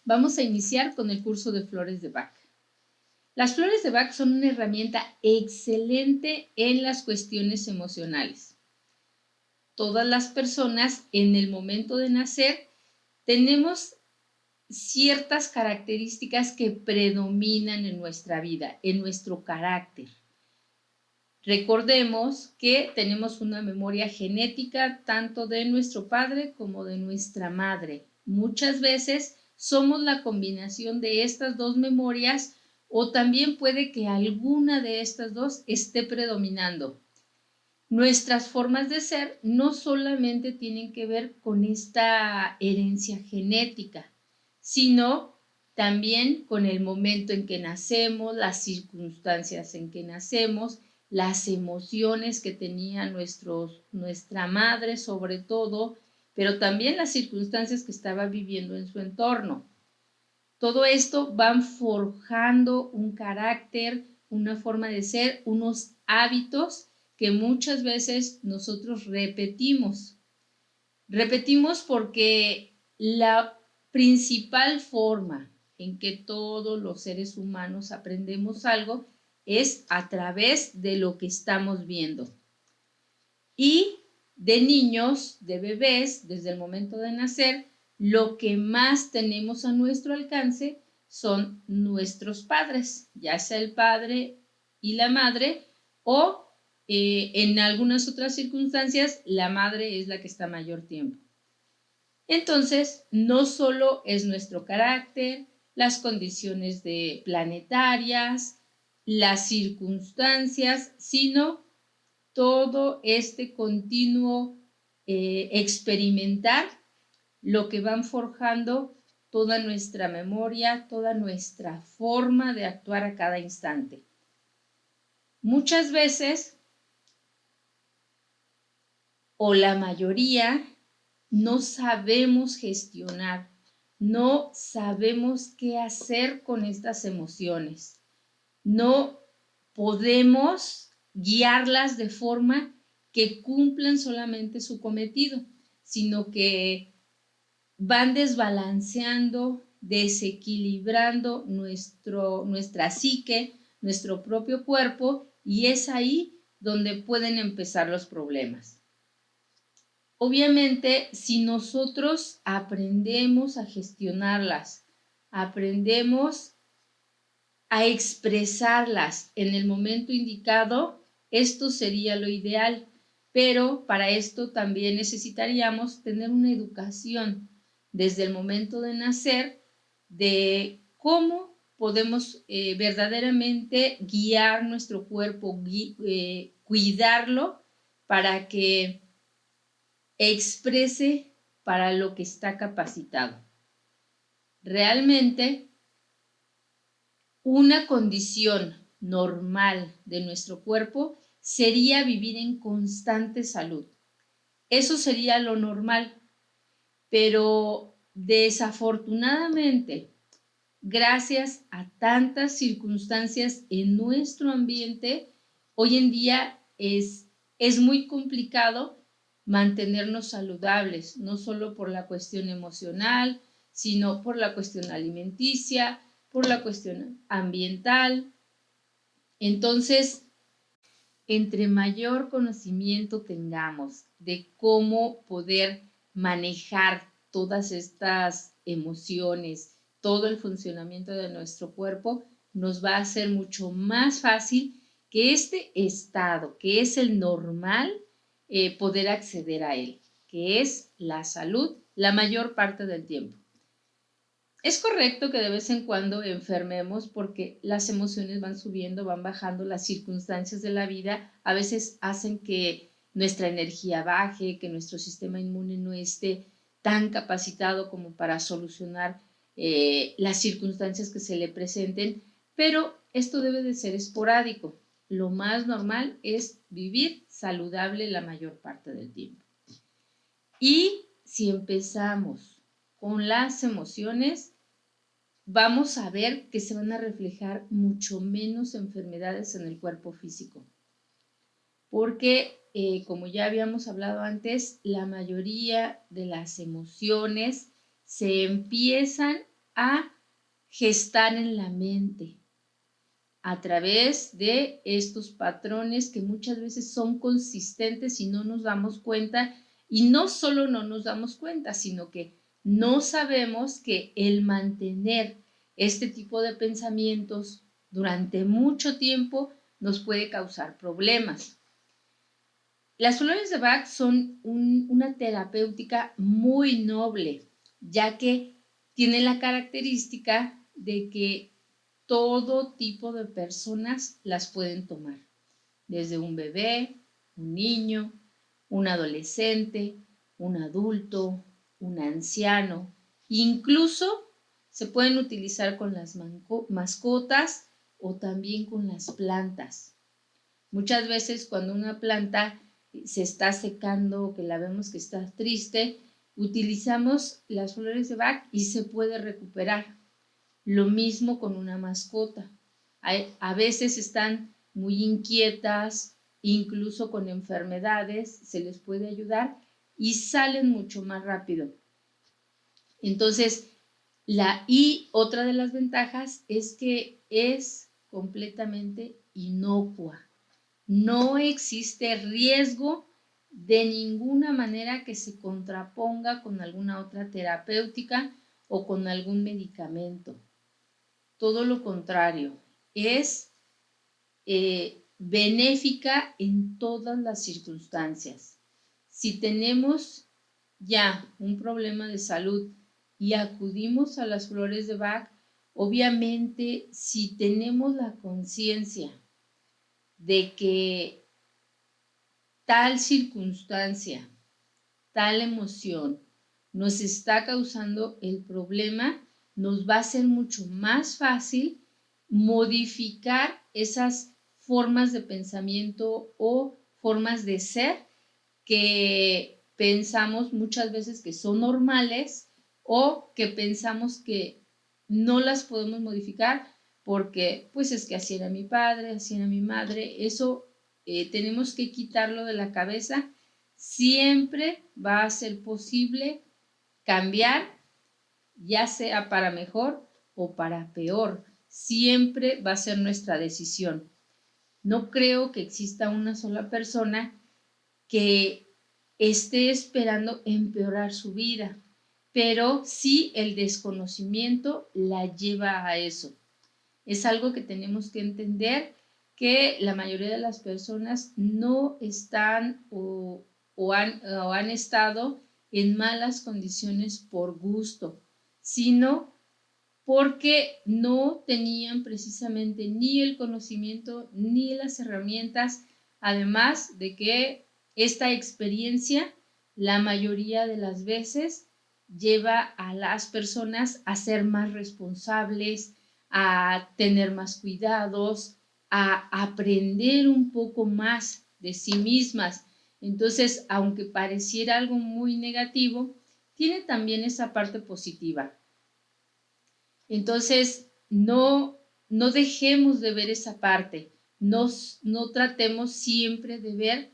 Vamos a iniciar con el curso de flores de Bach. Las flores de Bach son una herramienta excelente en las cuestiones emocionales. Todas las personas en el momento de nacer tenemos ciertas características que predominan en nuestra vida, en nuestro carácter. Recordemos que tenemos una memoria genética tanto de nuestro padre como de nuestra madre. Muchas veces somos la combinación de estas dos memorias o también puede que alguna de estas dos esté predominando. Nuestras formas de ser no solamente tienen que ver con esta herencia genética, sino también con el momento en que nacemos, las circunstancias en que nacemos, las emociones que tenía nuestra madre sobre todo, pero también las circunstancias que estaba viviendo en su entorno. Todo esto van forjando un carácter, una forma de ser, unos hábitos que muchas veces nosotros repetimos. Repetimos porque la principal forma en que todos los seres humanos aprendemos algo es a través de lo que estamos viendo. Y de niños, de bebés, desde el momento de nacer, lo que más tenemos a nuestro alcance son nuestros padres, ya sea el padre y la madre o en algunas otras circunstancias la madre es la que está mayor tiempo. Entonces, no solo es nuestro carácter, las condiciones planetarias, las circunstancias, sino todo este continuo experimentar lo que van forjando toda nuestra memoria, toda nuestra forma de actuar a cada instante. Muchas veces, o la mayoría, no sabemos gestionar, no sabemos qué hacer con estas emociones. No podemos guiarlas de forma que cumplan solamente su cometido, sino que van desbalanceando, desequilibrando nuestra psique, nuestro propio cuerpo, y es ahí donde pueden empezar los problemas. Obviamente, si nosotros aprendemos a gestionarlas, aprendemos a expresarlas en el momento indicado, esto sería lo ideal, pero para esto también necesitaríamos tener una educación desde el momento de nacer de cómo podemos verdaderamente guiar nuestro cuerpo, cuidarlo para que exprese para lo que está capacitado. Realmente, una condición normal de nuestro cuerpo sería vivir en constante salud. Eso sería lo normal, pero desafortunadamente, gracias a tantas circunstancias en nuestro ambiente, hoy en día es muy complicado mantenernos saludables, no solo por la cuestión emocional, sino por la cuestión alimenticia, por la cuestión ambiental. Entonces, entre mayor conocimiento tengamos de cómo poder manejar todas estas emociones, todo el funcionamiento de nuestro cuerpo, nos va a hacer mucho más fácil que este estado, que es el normal, poder acceder a él, que es la salud la mayor parte del tiempo. Es correcto que de vez en cuando enfermemos porque las emociones van subiendo, van bajando, las circunstancias de la vida a veces hacen que nuestra energía baje, que nuestro sistema inmune no esté tan capacitado como para solucionar las circunstancias que se le presenten, pero esto debe de ser esporádico. Lo más normal es vivir saludable la mayor parte del tiempo. Y si empezamos con las emociones, vamos a ver que se van a reflejar mucho menos enfermedades en el cuerpo físico. Porque, como ya habíamos hablado antes, la mayoría de las emociones se empiezan a gestar en la mente a través de estos patrones que muchas veces son consistentes y no nos damos cuenta. Y no solo no nos damos cuenta, sino que no sabemos que el mantener este tipo de pensamientos durante mucho tiempo nos puede causar problemas. Las flores de Bach son una terapéutica muy noble, ya que tiene la característica de que todo tipo de personas las pueden tomar, desde un bebé, un niño, un adolescente, un adulto, un anciano, incluso se pueden utilizar con las mascotas o también con las plantas. Muchas veces cuando una planta se está secando, que la vemos que está triste, utilizamos las flores de Bach y se puede recuperar. Lo mismo con una mascota. A veces están muy inquietas, incluso con enfermedades, se les puede ayudar y salen mucho más rápido. Entonces, otra de las ventajas es que es completamente inocua. No existe riesgo de ninguna manera que se contraponga con alguna otra terapéutica o con algún medicamento. Todo lo contrario, es benéfica en todas las circunstancias. Si tenemos ya un problema de salud y acudimos a las flores de Bach, obviamente si tenemos la conciencia de que tal circunstancia, tal emoción nos está causando el problema, nos va a ser mucho más fácil modificar esas formas de pensamiento o formas de ser que pensamos muchas veces que son normales o que pensamos que no las podemos modificar porque pues es que así era mi padre, así era mi madre. Eso tenemos que quitarlo de la cabeza. Siempre va a ser posible cambiar, ya sea para mejor o para peor. Siempre va a ser nuestra decisión. No creo que exista una sola persona que esté esperando empeorar su vida, pero sí el desconocimiento la lleva a eso. Es algo que tenemos que entender, que la mayoría de las personas no están o han estado en malas condiciones por gusto, sino porque no tenían precisamente ni el conocimiento ni las herramientas, además de que esta experiencia la mayoría de las veces lleva a las personas a ser más responsables, a tener más cuidados, a aprender un poco más de sí mismas. Entonces, aunque pareciera algo muy negativo, tiene también esa parte positiva. Entonces, no dejemos de ver esa parte, no tratemos siempre de ver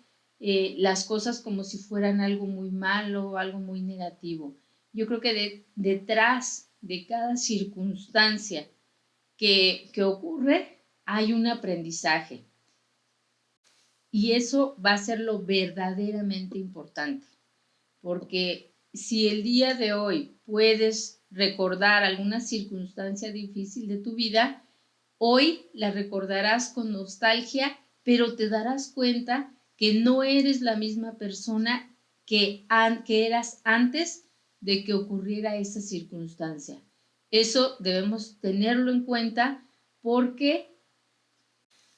las cosas como si fueran algo muy malo o algo muy negativo. Yo creo que detrás de cada circunstancia que ocurre hay un aprendizaje y eso va a ser lo verdaderamente importante, porque si el día de hoy puedes recordar alguna circunstancia difícil de tu vida, hoy la recordarás con nostalgia, pero te darás cuenta que no eres la misma persona que eras antes de que ocurriera esa circunstancia. Eso debemos tenerlo en cuenta porque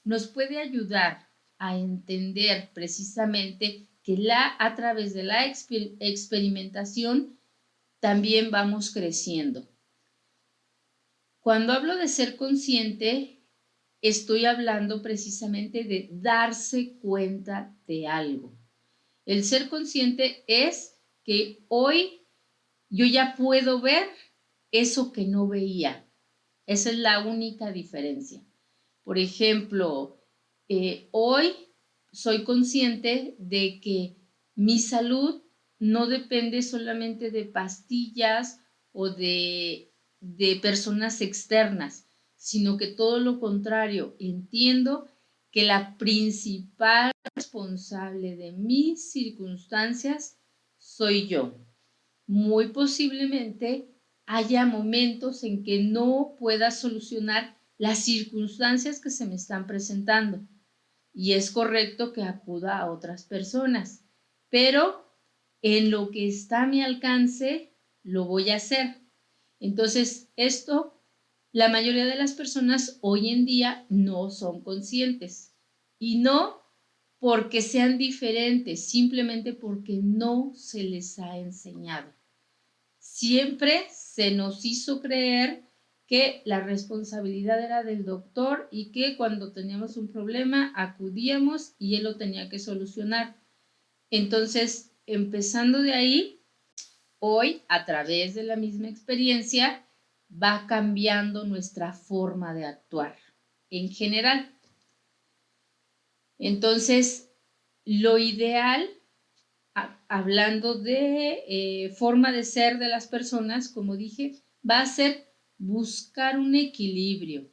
nos puede ayudar a entender precisamente que a través de la experimentación también vamos creciendo. Cuando hablo de ser consciente, estoy hablando precisamente de darse cuenta de algo. El ser consciente es que hoy yo ya puedo ver eso que no veía. Esa es la única diferencia. Por ejemplo, hoy soy consciente de que mi salud no depende solamente de pastillas o de de personas externas, sino que todo lo contrario, entiendo que la principal responsable de mis circunstancias soy yo. Muy posiblemente haya momentos en que no pueda solucionar las circunstancias que se me están presentando y es correcto que acuda a otras personas, pero en lo que está a mi alcance lo voy a hacer. Entonces, esto, la mayoría de las personas hoy en día no son conscientes y no porque sean diferentes, simplemente porque no se les ha enseñado. Siempre se nos hizo creer que la responsabilidad era del doctor y que cuando teníamos un problema acudíamos y él lo tenía que solucionar. Entonces, empezando de ahí, hoy, a través de la misma experiencia, va cambiando nuestra forma de actuar en general. Entonces, lo ideal, hablando de forma de ser de las personas, como dije, va a ser buscar un equilibrio.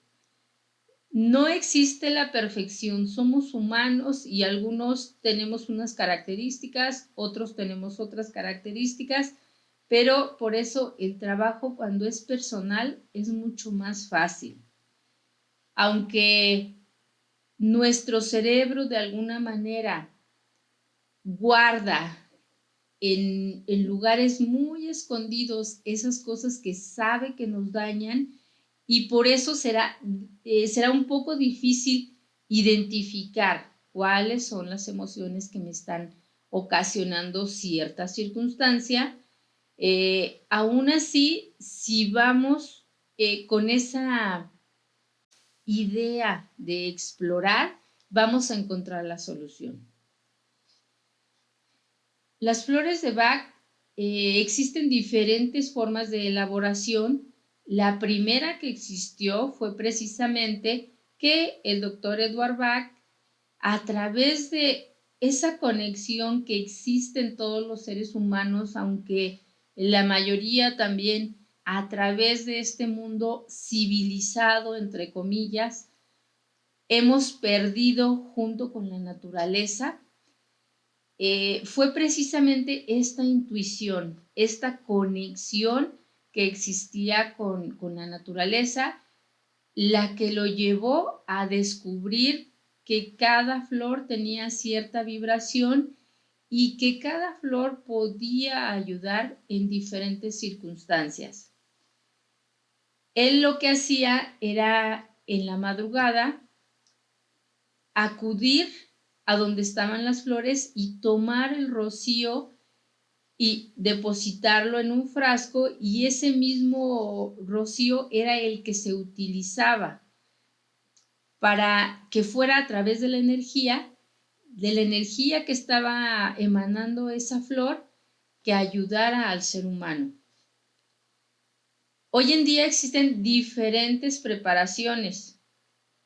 No existe la perfección, somos humanos y algunos tenemos unas características, otros tenemos otras características, pero por eso el trabajo cuando es personal es mucho más fácil. Aunque nuestro cerebro de alguna manera guarda en lugares muy escondidos esas cosas que sabe que nos dañan y por eso será un poco difícil identificar cuáles son las emociones que me están ocasionando cierta circunstancia. Aún así, si vamos con esa idea de explorar, vamos a encontrar la solución. Las flores de Bach, existen diferentes formas de elaboración. La primera que existió fue precisamente que el doctor Edward Bach, a través de esa conexión que existe en todos los seres humanos, aunque la mayoría también a través de este mundo civilizado, entre comillas, hemos perdido junto con la naturaleza, fue precisamente esta intuición, esta conexión que existía con la naturaleza, la que lo llevó a descubrir que cada flor tenía cierta vibración y que cada flor podía ayudar en diferentes circunstancias. Él lo que hacía era en la madrugada acudir a donde estaban las flores y tomar el rocío y depositarlo en un frasco y ese mismo rocío era el que se utilizaba para que fuera a través de la energía que estaba emanando esa flor que ayudara al ser humano. Hoy en día existen diferentes preparaciones,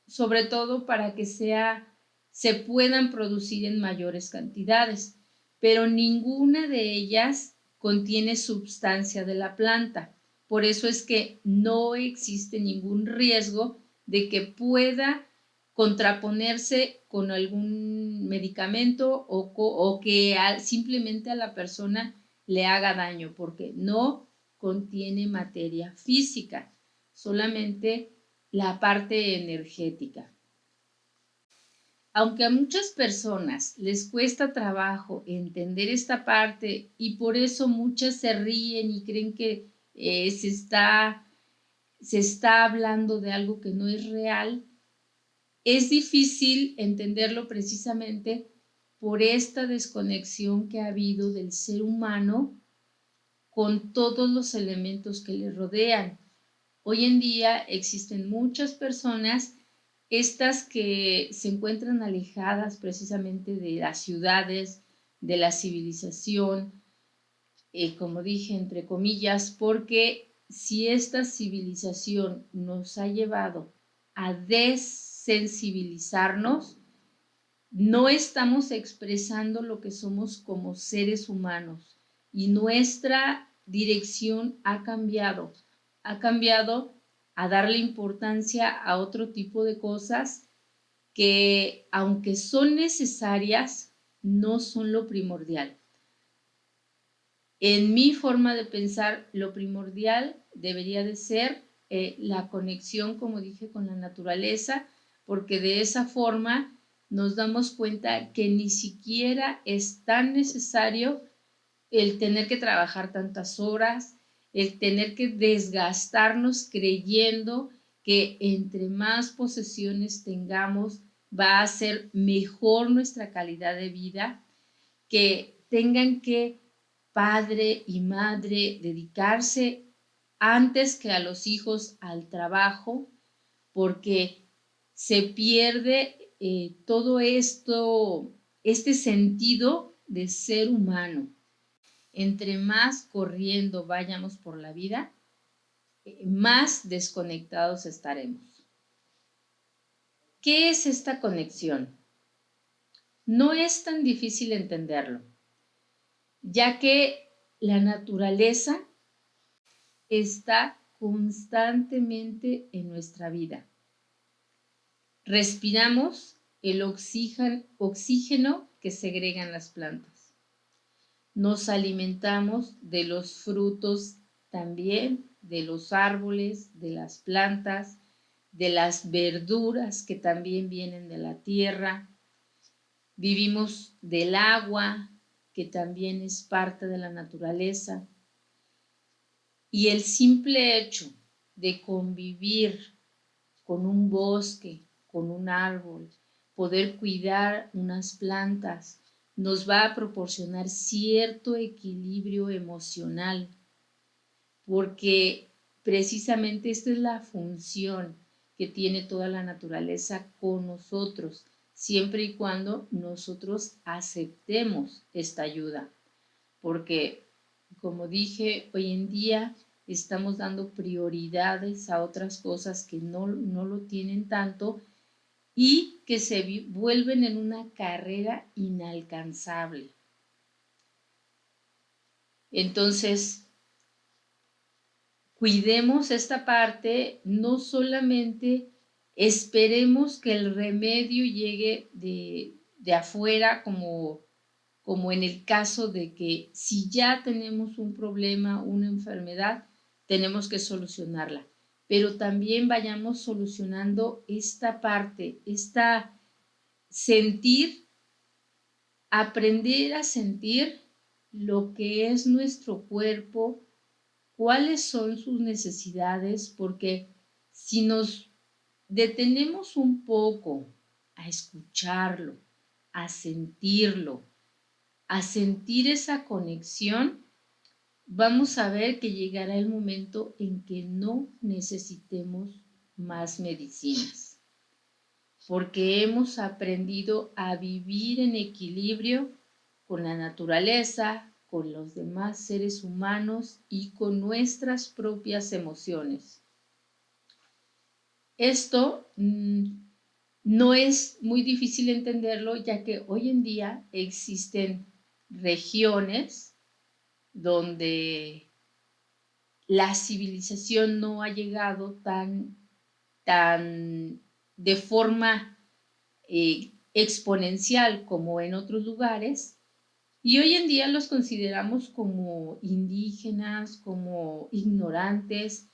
sobre todo para que se puedan producir en mayores cantidades, pero ninguna de ellas contiene sustancia de la planta. Por eso es que no existe ningún riesgo de que pueda contraponerse con algún medicamento o que simplemente a la persona le haga daño, porque no contiene materia física, solamente la parte energética. Aunque a muchas personas les cuesta trabajo entender esta parte y por eso muchas se ríen y creen que se está hablando de algo que no es real, es difícil entenderlo precisamente por esta desconexión que ha habido del ser humano con todos los elementos que le rodean. Hoy en día existen muchas personas, estas que se encuentran alejadas precisamente de las ciudades, de la civilización, como dije, entre comillas, porque si esta civilización nos ha llevado a desensibilizarnos, no estamos expresando lo que somos como seres humanos y nuestra dirección ha cambiado. ha cambiado a darle importancia a otro tipo de cosas que, aunque son necesarias, no son lo primordial. En mi forma de pensar, lo primordial debería de ser la conexión, como dije, con la naturaleza, porque de esa forma nos damos cuenta que ni siquiera es tan necesario el tener que trabajar tantas horas, el tener que desgastarnos creyendo que entre más posesiones tengamos va a ser mejor nuestra calidad de vida, que tengan que padre y madre dedicarse antes que a los hijos al trabajo, porque se pierde todo esto, este sentido de ser humano. Entre más corriendo vayamos por la vida, más desconectados estaremos. ¿Qué es esta conexión? No es tan difícil entenderlo, ya que la naturaleza está constantemente en nuestra vida. Respiramos el oxígeno que segregan las plantas. Nos alimentamos de los frutos también, de los árboles, de las plantas, de las verduras que también vienen de la tierra. Vivimos del agua, que también es parte de la naturaleza. Y el simple hecho de convivir con un bosque, con un árbol, poder cuidar unas plantas, nos va a proporcionar cierto equilibrio emocional, porque precisamente esta es la función que tiene toda la naturaleza con nosotros, siempre y cuando nosotros aceptemos esta ayuda, porque como dije, hoy en día estamos dando prioridades a otras cosas que no lo tienen tanto y que se vuelven en una carrera inalcanzable. Entonces, cuidemos esta parte, no solamente esperemos que el remedio llegue de afuera, como en el caso de que si ya tenemos un problema, una enfermedad, tenemos que solucionarla. Pero también vayamos solucionando esta parte, esta sentir, aprender a sentir lo que es nuestro cuerpo, cuáles son sus necesidades, porque si nos detenemos un poco a escucharlo, a sentirlo, a sentir esa conexión, vamos a ver que llegará el momento en que no necesitemos más medicinas, porque hemos aprendido a vivir en equilibrio con la naturaleza, con los demás seres humanos y con nuestras propias emociones. Esto no es muy difícil entenderlo, ya que hoy en día existen regiones donde la civilización no ha llegado tan de forma exponencial como en otros lugares, y hoy en día los consideramos como indígenas, como ignorantes,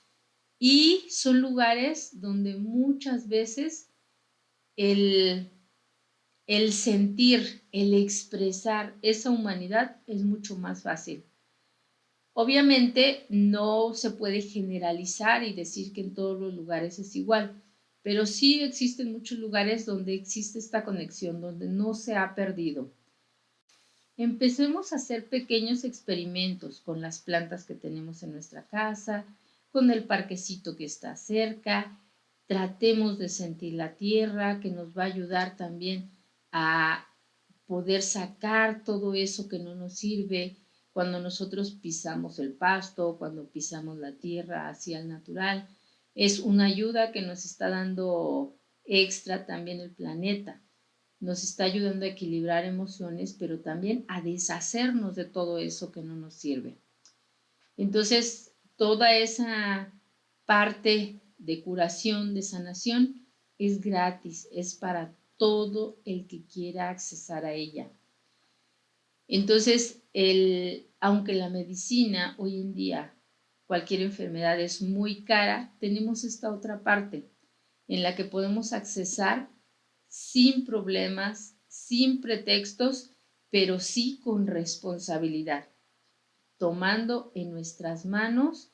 y son lugares donde muchas veces el sentir, el expresar esa humanidad es mucho más fácil. Obviamente no se puede generalizar y decir que en todos los lugares es igual, pero sí existen muchos lugares donde existe esta conexión, donde no se ha perdido. Empecemos a hacer pequeños experimentos con las plantas que tenemos en nuestra casa, con el parquecito que está cerca. Tratemos de sentir la tierra, que nos va a ayudar también a poder sacar todo eso que no nos sirve cuando nosotros pisamos el pasto, cuando pisamos la tierra hacia el natural. Es una ayuda que nos está dando extra también el planeta. Nos está ayudando a equilibrar emociones, pero también a deshacernos de todo eso que no nos sirve. Entonces, toda esa parte de curación, de sanación, es gratis, es para todo el que quiera accesar a ella. Entonces, aunque la medicina hoy en día, cualquier enfermedad es muy cara, tenemos esta otra parte en la que podemos accesar sin problemas, sin pretextos, pero sí con responsabilidad, tomando en nuestras manos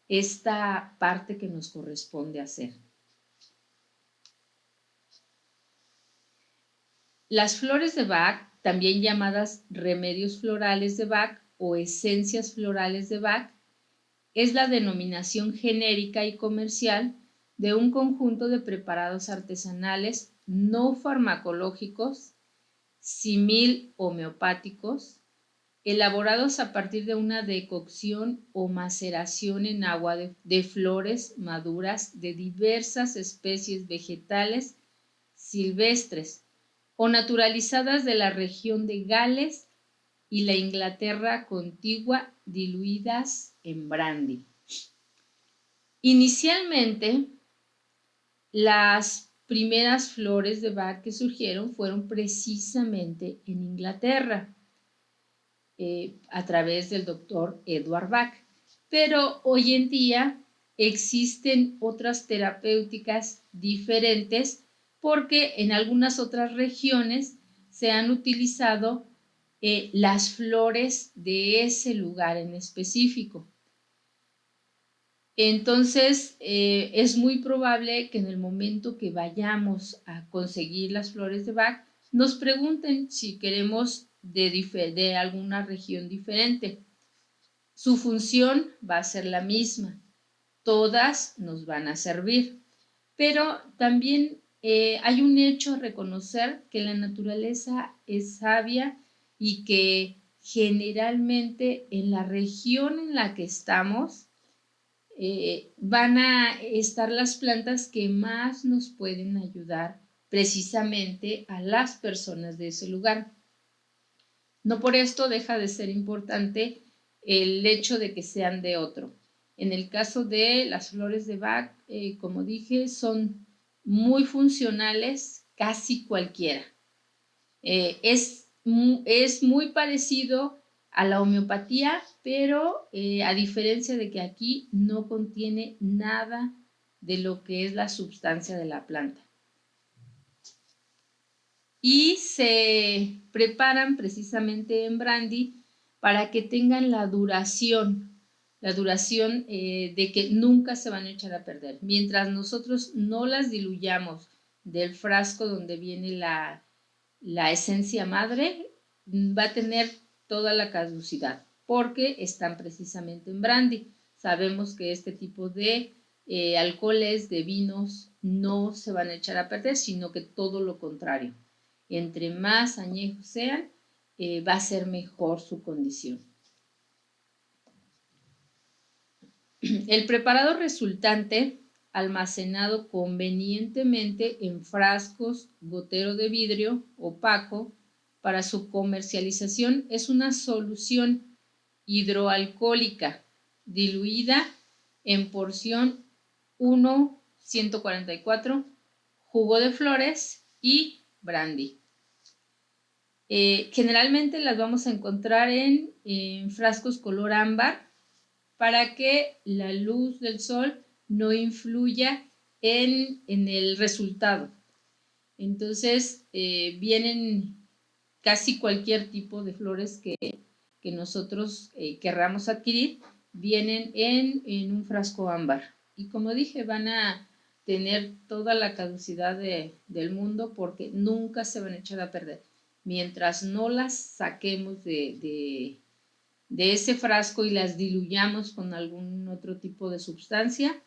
esta parte que nos corresponde hacer. Las flores de Bach, también llamadas remedios florales de Bach o esencias florales de Bach, es la denominación genérica y comercial de un conjunto de preparados artesanales no farmacológicos, simil homeopáticos, elaborados a partir de una decocción o maceración en agua de flores maduras de diversas especies vegetales silvestres o naturalizadas de la región de Gales y la Inglaterra contigua, diluidas en brandy. Inicialmente, las primeras flores de Bach que surgieron fueron precisamente en Inglaterra, a través del doctor Edward Bach. Pero hoy en día existen otras terapéuticas diferentes porque en algunas otras regiones se han utilizado las flores de ese lugar en específico. Entonces, es muy probable que en el momento que vayamos a conseguir las flores de Bach, nos pregunten si queremos de alguna región diferente. Su función va a ser la misma. Todas nos van a servir. Pero también hay un hecho a reconocer, que la naturaleza es sabia y que generalmente en la región en la que estamos, van a estar las plantas que más nos pueden ayudar precisamente a las personas de ese lugar. No por esto deja de ser importante el hecho de que sean de otro. En el caso de las flores de Bach, como dije, son muy funcionales, casi cualquiera. Es muy parecido a la homeopatía, pero a diferencia de que aquí no contiene nada de lo que es la sustancia de la planta. Y se preparan precisamente en brandy para que tengan la duración de que nunca se van a echar a perder. Mientras nosotros no las diluyamos del frasco donde viene la esencia madre, va a tener toda la caducidad porque están precisamente en brandy. Sabemos que este tipo de alcoholes, de vinos, no se van a echar a perder, sino que todo lo contrario. Entre más añejos sean, va a ser mejor su condición. El preparado resultante, almacenado convenientemente en frascos gotero de vidrio opaco para su comercialización, es una solución hidroalcohólica diluida en porción 1:144, jugo de flores y brandy. Generalmente las vamos a encontrar en frascos color ámbar, para que la luz del sol no influya en el resultado. Entonces, vienen casi cualquier tipo de flores que nosotros querramos adquirir, vienen en un frasco ámbar. Y como dije, van a tener toda la caducidad del mundo porque nunca se van a echar a perder. Mientras no las saquemos de ese frasco y las diluyamos con algún otro tipo de sustancia,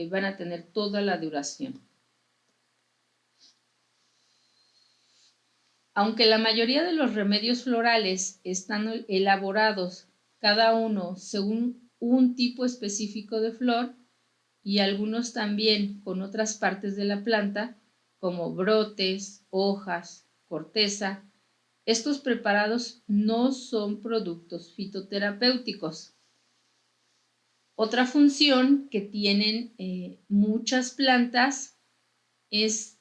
van a tener toda la duración. Aunque la mayoría de los remedios florales están elaborados cada uno según un tipo específico de flor y algunos también con otras partes de la planta, como brotes, hojas, corteza, estos preparados no son productos fitoterapéuticos. Otra función que tienen muchas plantas es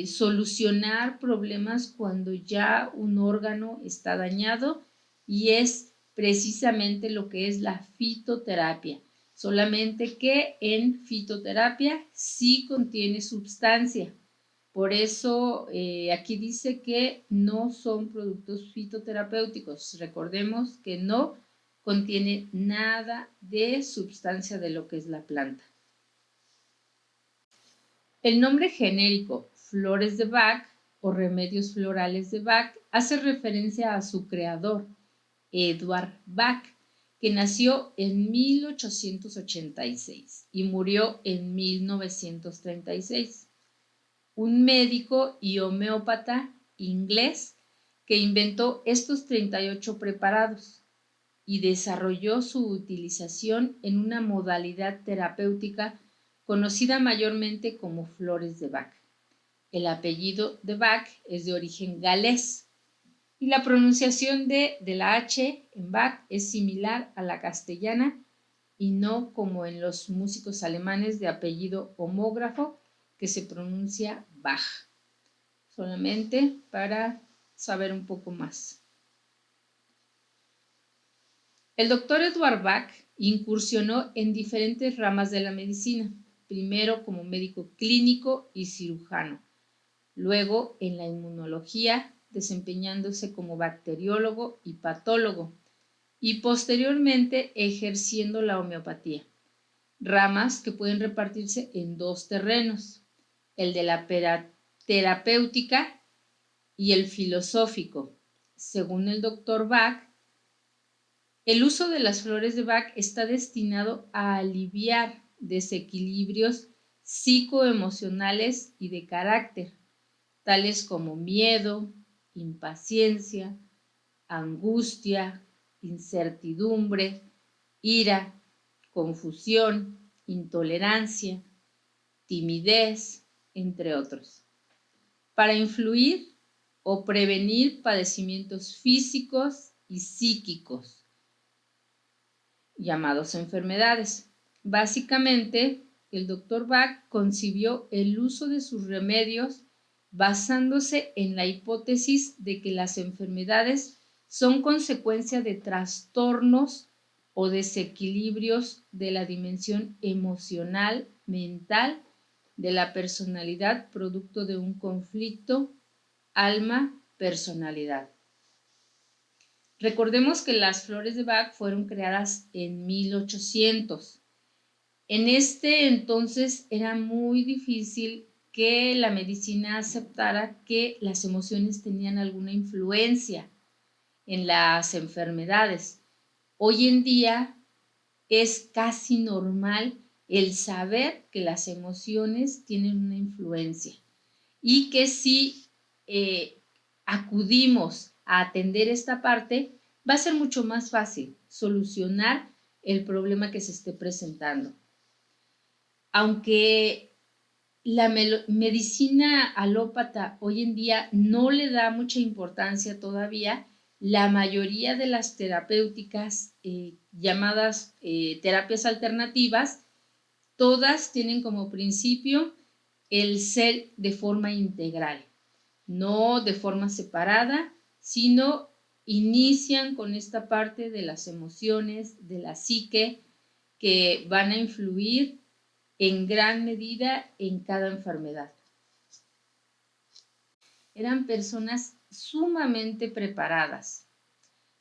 solucionar problemas cuando ya un órgano está dañado, y es precisamente lo que es la fitoterapia. Solamente que en fitoterapia sí contiene sustancia. Por eso aquí dice que no son productos fitoterapéuticos. Recordemos que no contiene nada de sustancia de lo que es la planta. El nombre genérico flores de Bach o remedios florales de Bach hace referencia a su creador, Eduard Bach, que nació en 1886 y murió en 1936. Un médico y homeópata inglés que inventó estos 38 preparados y desarrolló su utilización en una modalidad terapéutica conocida mayormente como flores de Bach. El apellido de Bach es de origen galés y la pronunciación de la H en Bach es similar a la castellana y no como en los músicos alemanes de apellido homógrafo que se pronuncia Bach. Solamente para saber un poco más. El doctor Eduard Bach incursionó en diferentes ramas de la medicina, primero como médico clínico y cirujano, luego en la inmunología, desempeñándose como bacteriólogo y patólogo, y posteriormente ejerciendo la homeopatía, ramas que pueden repartirse en dos terrenos, el de la terapéutica y el filosófico. Según el doctor Bach, el uso de las flores de Bach está destinado a aliviar desequilibrios psicoemocionales y de carácter, tales como miedo, impaciencia, angustia, incertidumbre, ira, confusión, intolerancia, timidez, entre otros, para influir o prevenir padecimientos físicos y psíquicos llamados enfermedades. Básicamente, el doctor Bach concibió el uso de sus remedios basándose en la hipótesis de que las enfermedades son consecuencia de trastornos o desequilibrios de la dimensión emocional, mental, de la personalidad, producto de un conflicto alma-personalidad. Recordemos que las flores de Bach fueron creadas en 1800. En este entonces era muy difícil que la medicina aceptara que las emociones tenían alguna influencia en las enfermedades. Hoy en día es casi normal el saber que las emociones tienen una influencia y que si acudimos a atender esta parte, va a ser mucho más fácil solucionar el problema que se esté presentando. Aunque la medicina alópata hoy en día no le da mucha importancia todavía, la mayoría de las terapéuticas llamadas terapias alternativas, todas tienen como principio el ser de forma integral, no de forma separada, sino inician con esta parte de las emociones, de la psique, que van a influir en gran medida en cada enfermedad. Eran personas sumamente preparadas,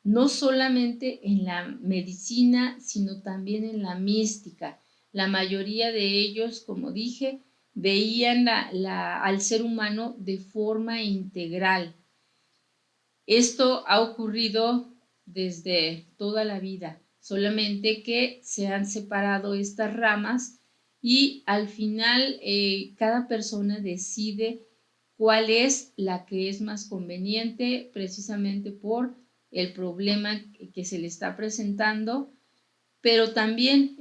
no solamente en la medicina, sino también en la mística. La mayoría de ellos, como dije, veían al ser humano de forma integral. Esto ha ocurrido desde toda la vida, solamente que se han separado estas ramas y al final cada persona decide cuál es la que es más conveniente precisamente por el problema que se le está presentando, pero también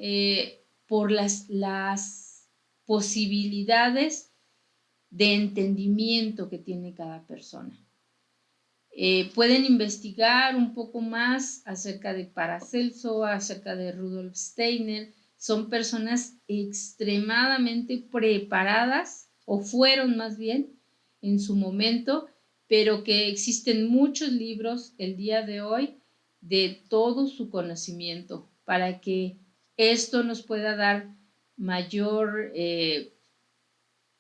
por las posibilidades de entendimiento que tiene cada persona. Pueden investigar un poco más acerca de Paracelso, acerca de Rudolf Steiner. Son personas extremadamente preparadas, o fueron más bien en su momento, pero que existen muchos libros el día de hoy de todo su conocimiento para que esto nos pueda dar mayor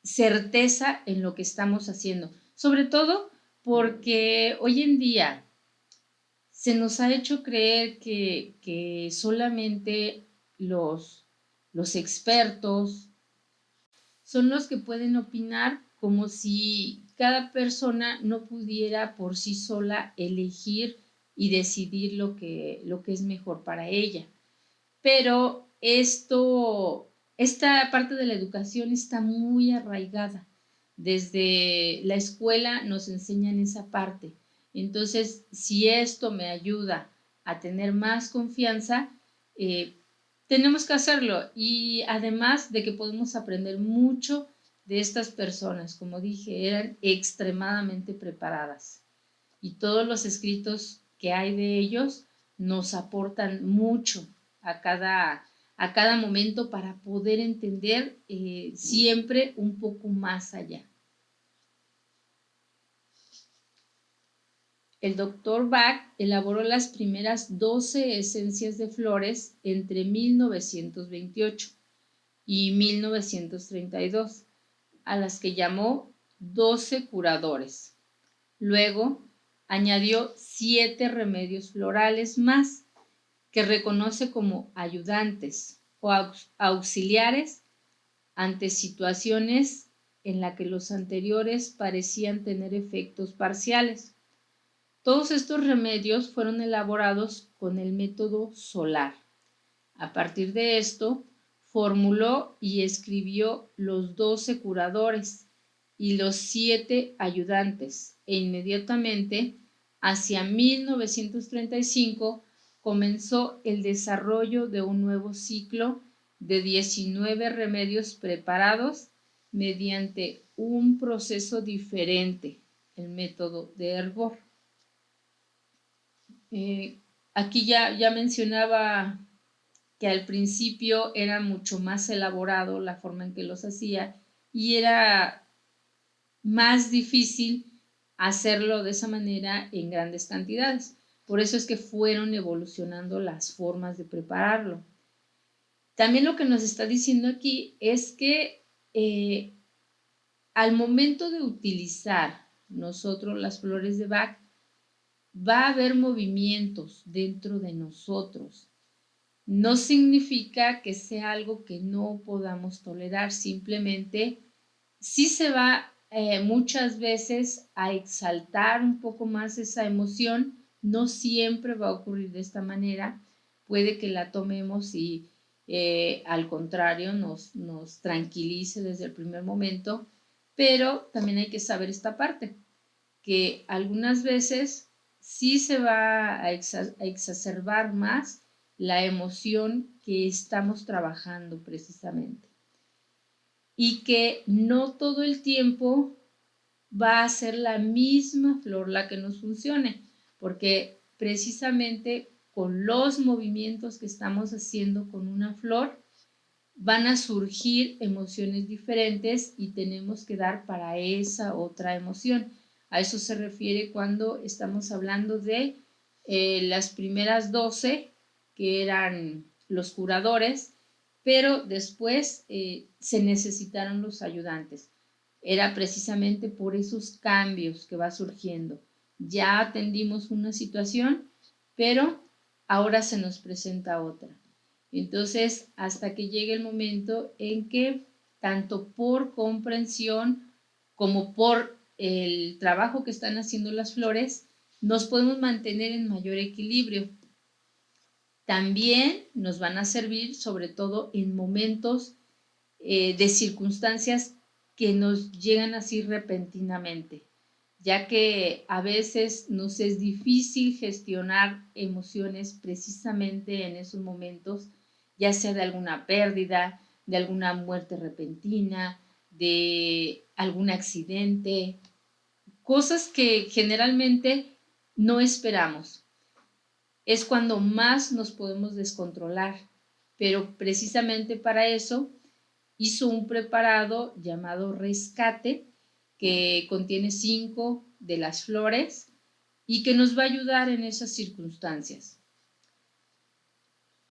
certeza en lo que estamos haciendo. Sobre todo porque hoy en día se nos ha hecho creer que solamente los expertos son los que pueden opinar, como si cada persona no pudiera por sí sola elegir y decidir lo que es mejor para ella. Pero esta parte de la educación está muy arraigada. Desde la escuela nos enseñan esa parte. Entonces, si esto me ayuda a tener más confianza, eh, tenemos que hacerlo. Y además de que podemos aprender mucho de estas personas, como dije, eran extremadamente preparadas. Y todos los escritos que hay de ellos nos aportan mucho a cada momento para poder entender siempre un poco más allá. El doctor Bach elaboró las primeras 12 esencias de flores entre 1928 y 1932, a las que llamó 12 curadores. Luego añadió 7 remedios florales más, que reconoce como ayudantes o auxiliares ante situaciones en las que los anteriores parecían tener efectos parciales. Todos estos remedios fueron elaborados con el método solar. A partir de esto, formuló y escribió los 12 curadores y los 7 ayudantes, e inmediatamente, hacia 1935, comenzó el desarrollo de un nuevo ciclo de 19 remedios preparados mediante un proceso diferente, el método de Hervor. Aquí ya mencionaba que al principio era mucho más elaborado la forma en que los hacía y era más difícil hacerlo de esa manera en grandes cantidades. Por eso es que fueron evolucionando las formas de prepararlo. También lo que nos está diciendo aquí es que al momento de utilizar nosotros las flores de Bach, va a haber movimientos dentro de nosotros. No significa que sea algo que no podamos tolerar, simplemente sí se va muchas veces a exaltar un poco más esa emoción. No siempre va a ocurrir de esta manera. Puede que la tomemos y al contrario nos tranquilice desde el primer momento, pero también hay que saber esta parte, que algunas veces sí se va a exacerbar más la emoción que estamos trabajando precisamente. Y que no todo el tiempo va a ser la misma flor la que nos funcione, porque precisamente con los movimientos que estamos haciendo con una flor, van a surgir emociones diferentes y tenemos que dar para esa otra emoción. A eso se refiere cuando estamos hablando de las primeras 12, que eran los curadores, pero después se necesitaron los ayudantes. Era precisamente por esos cambios que va surgiendo. Ya atendimos una situación, pero ahora se nos presenta otra. Entonces, hasta que llegue el momento en que, tanto por comprensión como por el trabajo que están haciendo las flores, nos podemos mantener en mayor equilibrio. También nos van a servir, sobre todo en momentos de circunstancias que nos llegan así repentinamente, ya que a veces nos es difícil gestionar emociones precisamente en esos momentos, ya sea de alguna pérdida, de alguna muerte repentina, de algún accidente, cosas que generalmente no esperamos. Es cuando más nos podemos descontrolar, pero precisamente para eso hizo un preparado llamado Rescate, que contiene 5 de las flores y que nos va a ayudar en esas circunstancias.